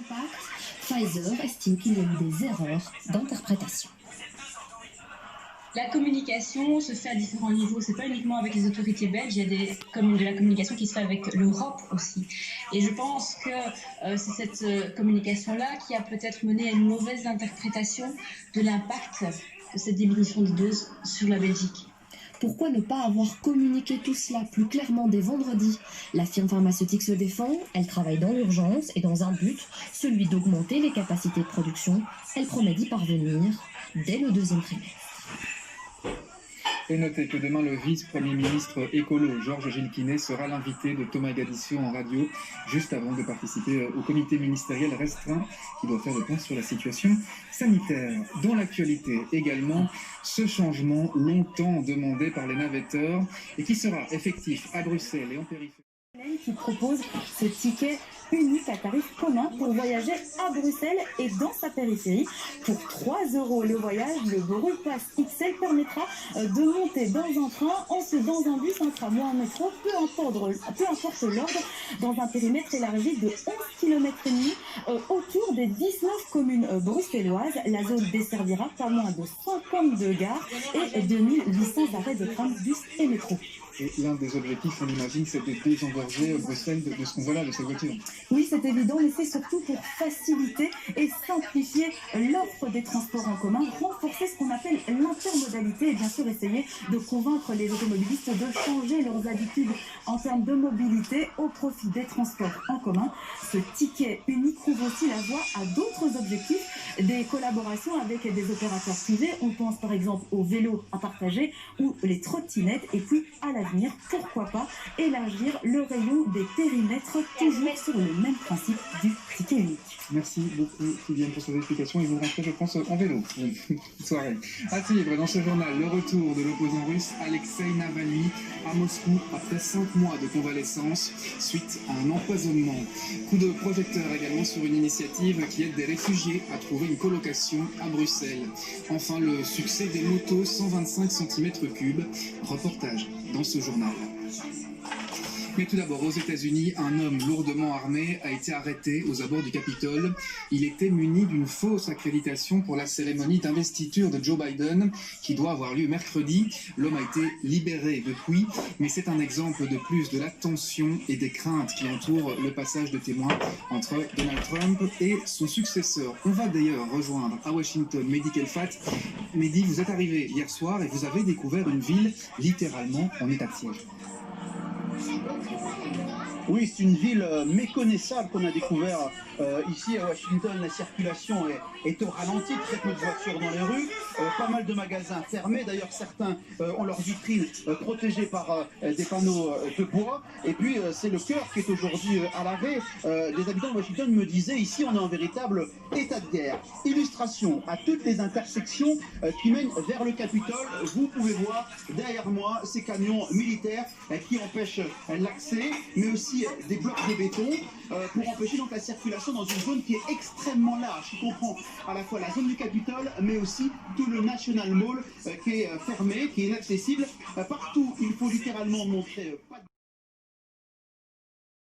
l'impact, Pfizer estime qu'il y a eu des erreurs d'interprétation. La communication se fait à différents niveaux. C'est pas uniquement avec les autorités belges, il y a de la communication qui se fait avec l'Europe aussi. Et je pense que c'est cette communication-là qui a peut-être mené à une mauvaise interprétation de l'impact de cette diminution de doses sur la Belgique. Pourquoi ne pas avoir communiqué tout cela plus clairement dès vendredi? La firme pharmaceutique se défend, elle travaille dans l'urgence et dans un but, celui d'augmenter les capacités de production. Elle promet d'y parvenir dès le deuxième trimestre. Et notez que demain, le vice-premier ministre écolo, Georges Gilquinet, sera l'invité de Thomas Gadissiot en radio, juste avant de participer au comité ministériel restreint qui doit faire le point sur la situation sanitaire. Dans l'actualité également, ce changement longtemps demandé par les navetteurs et qui sera effectif à Bruxelles et en périphérie. Qui propose ce ticket unique à tarif commun pour voyager à Bruxelles et dans sa périphérie. Pour 3 € le voyage, le Brupass XL permettra de monter dans un train, ensuite dans un bus, un tram ou un métro, peu importe l'ordre, dans un périmètre élargi de 11 km et demi autour des 19 communes bruxelloises. La zone desservira pas moins de 52 gares et 2800 arrêts de tram, bus et métro. Et l'un des objectifs, on imagine, c'est de désengorger Bruxelles de ce convoi-là, de ces voitures. Oui, c'est évident, mais c'est surtout pour faciliter et simplifier l'offre des transports en commun, renforcer ce qu'on appelle l'intermodalité et bien sûr essayer de convaincre les automobilistes de changer leurs habitudes en termes de mobilité au profit des transports en commun. Ce ticket unique ouvre aussi la voie à d'autres objectifs, des collaborations avec des opérateurs privés. On pense par exemple aux vélos à partager ou les trottinettes et puis à l'avenir, pourquoi pas élargir le rayon des périmètres toujours sur le même principe du ticket unique. Merci beaucoup, Sylviane, pour ces explications. Et vous rentrez, je pense, en vélo. Bonne soirée. À suivre dans ce journal, le retour de l'opposant russe Alexei Navalny à Moscou après 5 mois de convalescence suite à un empoisonnement. Coup de projecteur également sur une initiative qui aide des réfugiés à trouver une colocation à Bruxelles. Enfin, le succès des motos 125 cm3. Reportage dans ce journal. Mais tout d'abord, aux États-Unis, un homme lourdement armé a été arrêté aux abords du Capitole. Il était muni d'une fausse accréditation pour la cérémonie d'investiture de Joe Biden, qui doit avoir lieu mercredi. L'homme a été libéré depuis, mais c'est un exemple de plus de la tension et des craintes qui entourent le passage de témoins entre Donald Trump et son successeur. On va d'ailleurs rejoindre à Washington Mehdi Kelfat. Mehdi, vous êtes arrivé hier soir et vous avez découvert une ville littéralement en état de siège. Oui, c'est une ville méconnaissable qu'on a découvert ici à Washington. La circulation est au ralenti, très peu de voitures dans les rues, pas mal de magasins fermés. D'ailleurs, certains ont leurs vitrines protégées par des panneaux de bois. Et puis, c'est le cœur qui est aujourd'hui à l'arrêt. Les habitants de Washington me disaient, ici, on est en véritable état de guerre. Illustration à toutes les intersections qui mènent vers le Capitole. Vous pouvez voir derrière moi ces camions militaires qui empêchent l'accès, mais aussi des blocs de béton pour empêcher donc la circulation dans une zone qui est extrêmement large, qui comprend à la fois la zone du Capitole, mais aussi tout le National Mall qui est fermé, qui est inaccessible. Partout, il faut littéralement montrer pas de